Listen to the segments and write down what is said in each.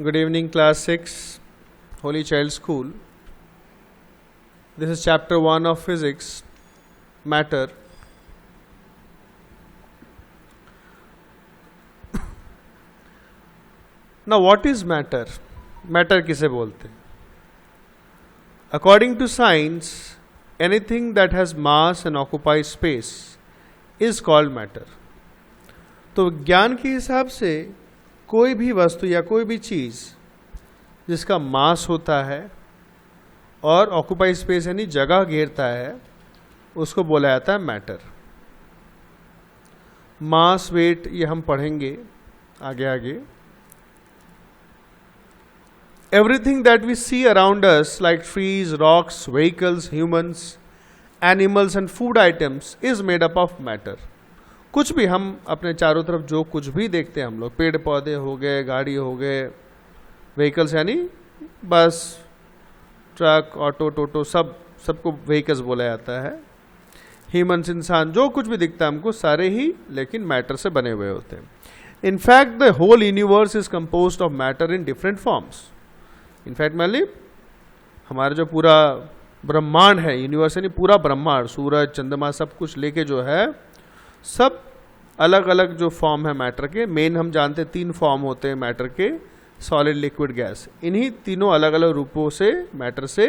Good evening, class 6, Holy Child School. This is chapter 1 of physics, matter. Now, what is matter? Matter किसे बोलते हैं? According to science, anything that has mass and occupies space is called matter. तो विज्ञान के हिसाब से कोई भी वस्तु या कोई भी चीज़ जिसका मास होता है और ऑक्यूपाई स्पेस यानी जगह घेरता है उसको बोला जाता है मैटर. मास, वेट ये हम पढ़ेंगे आगे आगे. Everything that we see around us like trees, rocks, vehicles, humans, animals and food items is made up of matter. कुछ भी हम अपने चारों तरफ जो कुछ भी देखते हैं हम लोग, पेड़ पौधे हो गए, गाड़ी हो गए, व्हीकल्स यानी बस, ट्रक, ऑटो, टोटो, सबको व्हीकल्स बोला जाता है. ह्यूमंस, इंसान, जो कुछ भी दिखता है हमको सारे ही लेकिन मैटर से बने हुए होते हैं. In fact the whole universe is composed of matter in different forms. In fact मतलब हमारा जो पूरा ब्रह्मांड है, यूनिवर्स यानी पूरा ब्रह्मांड, सूरज, चंद्रमा, सब कुछ लेके जो है सब अलग अलग जो फॉर्म है मैटर के. मेन हम जानते हैं 3 फॉर्म होते हैं मैटर के, सॉलिड, लिक्विड, गैस. इन्हीं तीनों अलग अलग रूपों से मैटर से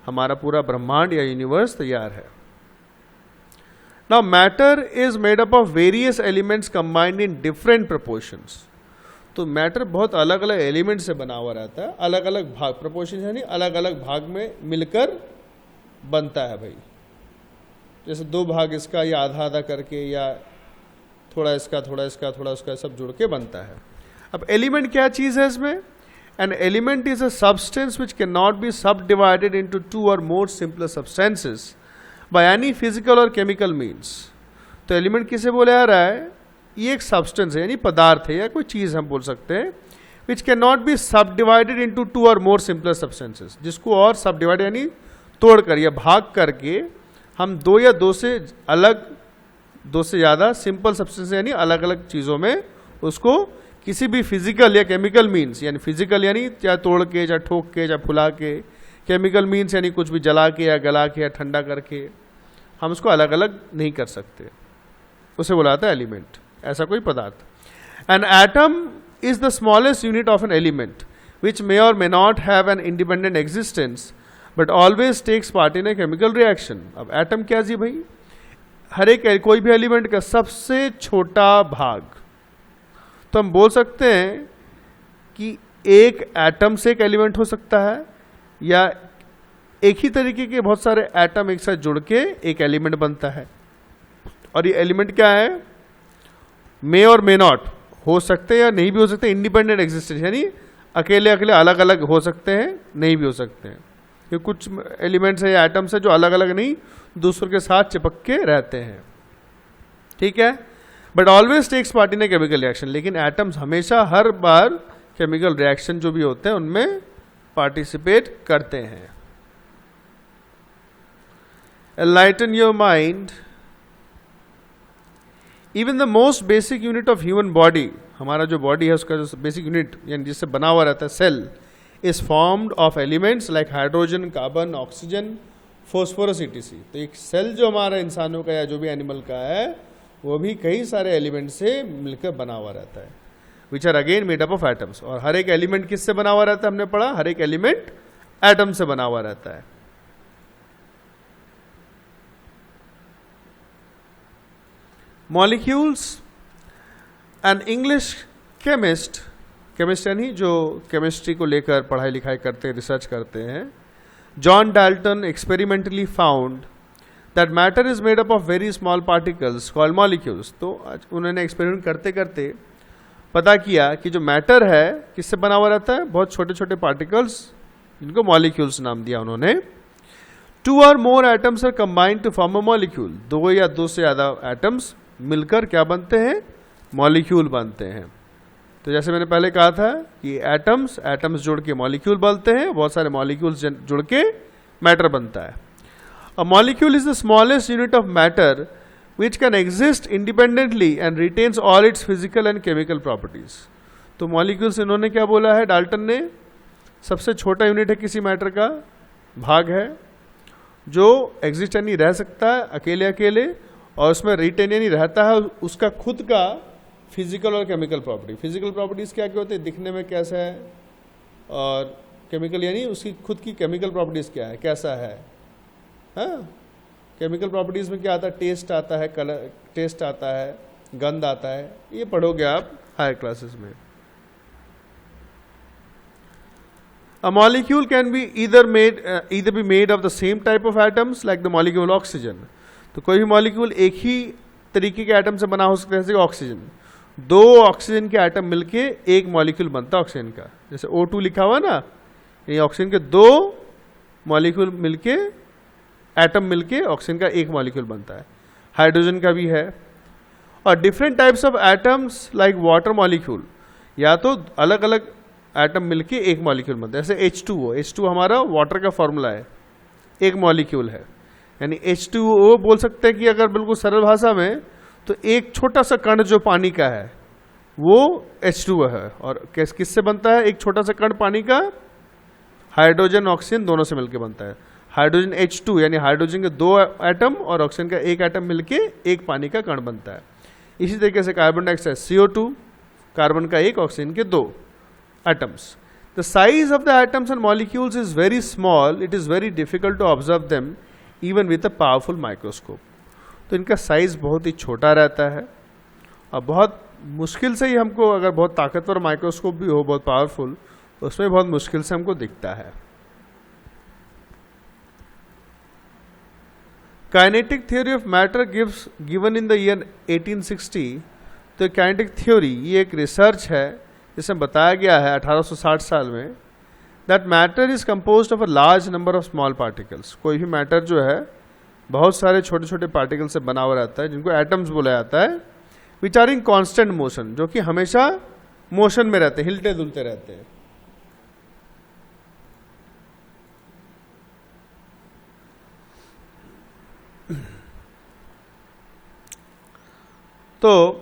हमारा पूरा ब्रह्मांड या यूनिवर्स तैयार है. Now matter is made up of various elements combined in different proportions. तो मैटर बहुत अलग अलग एलिमेंट से बना हुआ रहता है, अलग अलग भाग, प्रोपोर्शन यानी अलग अलग भाग में मिलकर बनता है भाई. जैसे 2 भाग इसका या आधा आधा करके या थोड़ा इसका थोड़ा इसका थोड़ा उसका सब जुड़ के बनता है. अब एलिमेंट क्या चीज़ है इसमें? An element is a substance which can not be सब डिवाइडेड इनटू 2 और more simpler substances by any physical और केमिकल मीन्स. तो एलिमेंट किसे बोला जा रहा है? ये एक सब्सटेंस है यानी पदार्थ है या कोई चीज़ हम बोल सकते हैं, विच कैन नॉट बी सब डिवाइडेड इंटू 2 और मोर सिंपलर सब्सटेंसेस, जिसको और सब डिवाइड यानी तोड़ कर या भाग करके हम 2 या 2 से अलग, 2 से ज़्यादा सिंपल सब्सटेंस यानी अलग अलग चीज़ों में उसको किसी भी फिजिकल या केमिकल मीन्स, यानी फिजिकल यानी चाहे तोड़ के, चाहे ठोक के, चाहे फुला के, केमिकल मीन्स यानी कुछ भी जला के या गला के या ठंडा करके हम उसको अलग अलग नहीं कर सकते, उसे बोला जाता है एलिमेंट, ऐसा कोई पदार्थ. An atom is the smallest unit of an element which may or may not have an independent existence but always takes part in a chemical reaction. अब एटम क्या जी भाई? हर एक कोई भी एलिमेंट का सबसे छोटा भाग. तो हम बोल सकते हैं कि एक एटम से एक एलिमेंट हो सकता है या एक ही तरीके के बहुत सारे एटम एक साथ जुड़ के एक एलिमेंट बनता है. और ये एलिमेंट क्या है? मे और मे नॉट हो सकते हैं या नहीं भी हो सकते, इंडिपेंडेंट एग्जिस्टेंस यानी अकेले अकेले अलग अलग हो सकते हैं, नहीं भी हो सकते हैं. ये कुछ एलिमेंट्स है या एटम्स है जो अलग अलग नहीं दूसरों के साथ चिपक के रहते हैं, ठीक है. But always takes part in a chemical reaction. लेकिन एटम्स हमेशा हर बार केमिकल रिएक्शन जो भी होते हैं उनमें पार्टिसिपेट करते हैं. Enlighten your mind. Even the most basic unit of human body, हमारा जो बॉडी है उसका जो बेसिक यूनिट यानी जिससे बना हुआ रहता है cell, is formed of elements like hydrogen, carbon, oxygen, phosphorus etc. तो एक सेल जो हमारा इंसानों का या जो भी एनिमल का है वो भी कई सारे एलिमेंट से मिलकर बना हुआ रहता है, which are again made up of atoms. और हर एक एलिमेंट किससे बना हुआ रहता है? हमने पढ़ा हर एक एलिमेंट एटम से बना हुआ रहता है. Molecules. An English chemist यानी जो केमिस्ट्री को लेकर पढ़ाई लिखाई करते हैं, रिसर्च करते हैं, John Dalton experimentally found that matter is made up of very small particles called molecules. तो उन्होंने एक्सपेरिमेंट करते करते पता किया कि जो मैटर है किससे बना हुआ रहता है? बहुत छोटे छोटे पार्टिकल्स, जिनको मॉलिक्यूल्स नाम दिया उन्होंने. 2 और more atoms are combined to form a molecule. 2 या 2 से ज़्यादा एटम्स मिलकर क्या बनते हैं? मॉलिक्यूल बनते हैं. तो जैसे मैंने पहले कहा था कि एटम्स जुड़ के मॉलिक्यूल बनते हैं, बहुत सारे मॉलिक्यूल्स जुड़ के मैटर बनता है. A molecule is the smallest unit of matter which can exist independently and retains all its physical and chemical properties. तो मॉलिक्यूल्स इन्होंने क्या बोला है डाल्टन ने, सबसे छोटा यूनिट है किसी मैटर का, भाग है जो एग्जिस्ट यानी रह सकता है अकेले अकेले, और उसमें रिटेन यानी रहता है उसका खुद का फिजिकल और केमिकल प्रॉपर्टी। फिजिकल प्रॉपर्टीज क्या क्या होते हैं, दिखने में कैसा है, और केमिकल यानी उसकी खुद की केमिकल प्रॉपर्टीज क्या है, कैसा है। हाँ, केमिकल प्रॉपर्टीज में क्या आता है, टेस्ट आता है, कलर टेस्ट आता है, गंध आता है, ये पढ़ोगे आप हायर क्लासेस में। A molecule can be either be made of the same type of atoms like the molecule oxygen। तो कोई भी मॉलिक्यूल एक ही तरीके के एटम से बना हो सकता है, जैसे ऑक्सीजन, दो ऑक्सीजन के एटम मिलके एक मॉलिक्यूल बनता है ऑक्सीजन का, जैसे O2 लिखा हुआ ना, ये ऑक्सीजन के दो मॉलिक्यूल मिलके, एटम मिलके ऑक्सीजन का एक मॉलिक्यूल बनता है। हाइड्रोजन का भी है। और different types of atoms like water molecule, या तो अलग अलग एटम मिलके एक मॉलिक्यूल बनता है, जैसे H2O, H2 हमारा वाटर का फॉर्मूला है, एक मॉलिक्यूल है, यानी H2O बोल सकते हैं कि अगर बिल्कुल सरल भाषा में, तो एक छोटा सा कण जो पानी का है वो H2O है। और किससे बनता है एक छोटा सा कण पानी का, हाइड्रोजन ऑक्सीजन दोनों से मिलकर बनता है। हाइड्रोजन H2 यानी हाइड्रोजन के दो एटम और ऑक्सीजन का एक एटम मिलके एक पानी का कण बनता है। इसी तरीके से कार्बन डाइऑक्साइड CO2, कार्बन का एक, ऑक्सीजन के दो atoms। The size of the atoms and molecules is very small. It is very difficult to observe them even with a powerful microscope। तो इनका साइज बहुत ही छोटा रहता है और बहुत मुश्किल से ही हमको, अगर बहुत ताकतवर माइक्रोस्कोप भी हो, बहुत पावरफुल, तो उसमें बहुत मुश्किल से हमको दिखता है। Kinetic theory of matter given in the year 1860। तो काइनेटिक थ्योरी ये एक रिसर्च है जिसमें बताया गया है 1860 साल में, that matter is composed of a large number of small particles. कोई भी मैटर जो है बहुत सारे छोटे छोटे पार्टिकल से बना हुआ रहता है, जिनको एटम्स बोला जाता है, which are in constant motion, जो कि हमेशा मोशन में रहते हैं, हिलते डुलते रहते हैं। तो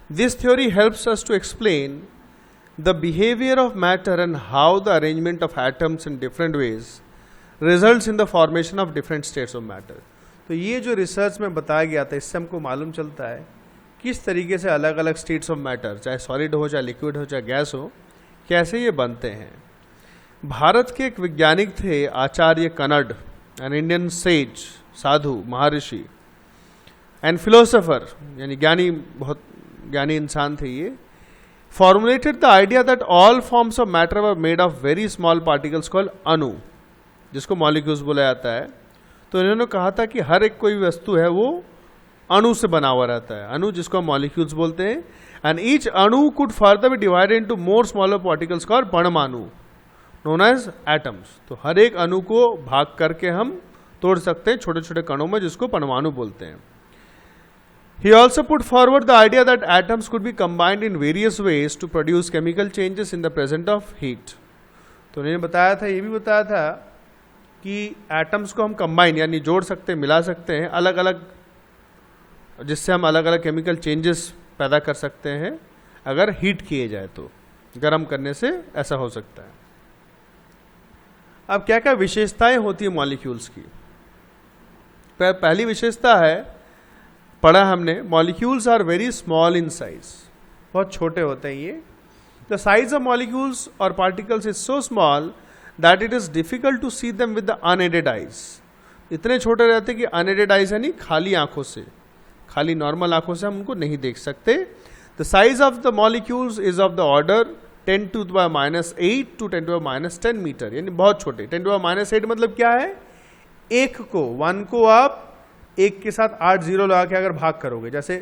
this theory helps us to explain the behavior of matter and how the arrangement of atoms in different ways results in the formation of different states of matter। तो ये जो रिसर्च में बताया गया था, इससे हमको मालूम चलता है किस तरीके से अलग अलग स्टेट्स ऑफ मैटर, चाहे सॉलिड हो, चाहे लिक्विड हो, चाहे गैस हो, कैसे ये बनते हैं। भारत के एक वैज्ञानिक थे आचार्य कनड, an Indian says, Sadhu, Maharshi, and philosopher यानी ज्ञानी, बहुत ज्ञानी इंसान थे ये। Formulated the idea that all forms of matter were made of very small particles called अणु, जिसको मॉलिक्यूल्स बोला जाता है। तो इन्होंने कहा था कि हर एक कोई वस्तु है वो अणु से बना हुआ रहता है, अणु जिसको हम मॉलिक्यूल्स बोलते हैं। एंड ईच अणु could further be divided into more smaller particles called परमाणु नोन एज एटम्स। तो हर एक अणु को भाग करके हम तोड़ सकते हैं छोटे छोटे कणों में, जिसको परमाणु बोलते हैं। He also put forward the idea that atoms could be combined in various ways to produce chemical changes in the presence of heat। तो उन्होंने बताया था, ये भी बताया था कि एटम्स को हम कंबाइन यानी जोड़ सकते हैं, मिला सकते हैं अलग अलग, जिससे हम अलग अलग केमिकल चेंजेस पैदा कर सकते हैं अगर हीट किए जाए, तो गर्म करने से ऐसा हो सकता है। अब क्या क्या विशेषताएं होती है मॉलिक्यूल्स की। पहली विशेषता है, पढ़ा हमने, molecules are very small in size, बहुत छोटे होते हैं ये। द साइज ऑफ मॉलिक्यूल्स और particles is so small that it is difficult to see them with the unaided eyes. इतने छोटे रहते हैं कि अनएडेड आइज यानी खाली आंखों से, खाली नॉर्मल आंखों से हम उनको नहीं देख सकते। The size of the molecules is of the order 10 to the -8 to 10 to the -10 metre, यानी बहुत छोटे। 10 to the -8 मतलब क्या है, एक को, 1 को आप एक के साथ 8 जीरो लगा के अगर भाग करोगे, जैसे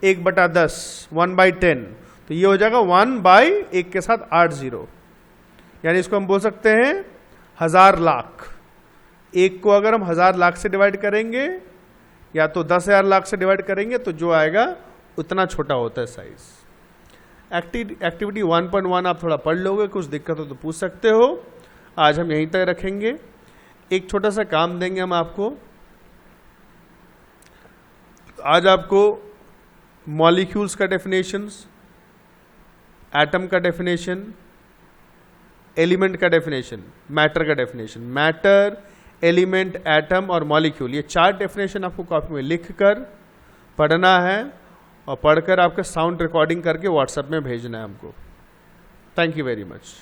1/10, 1/10, तो ये हो जाएगा 1/1 के साथ 8 जीरो, यानी इसको हम बोल सकते हैं 1000 लाख। एक को अगर हम 1000 लाख से डिवाइड करेंगे या तो 10,000 लाख से डिवाइड करेंगे, तो जो आएगा उतना छोटा होता है साइज। एक्टिविटी 1.1 आप थोड़ा पढ़ लोगे, कुछ दिक्कत हो तो पूछ सकते हो। आज हम यहीं तक रखेंगे। एक छोटा सा काम देंगे हम आपको। आज आपको मॉलिक्यूल्स का डेफिनेशंस, एटम का डेफिनेशन, एलिमेंट का डेफिनेशन, मैटर का डेफिनेशन। मैटर, एलिमेंट, एटम और मॉलिक्यूल, ये 4 डेफिनेशन आपको कॉपी में लिख कर पढ़ना है और पढ़कर आपका साउंड रिकॉर्डिंग करके व्हाट्सएप में भेजना है हमको। Thank you very much.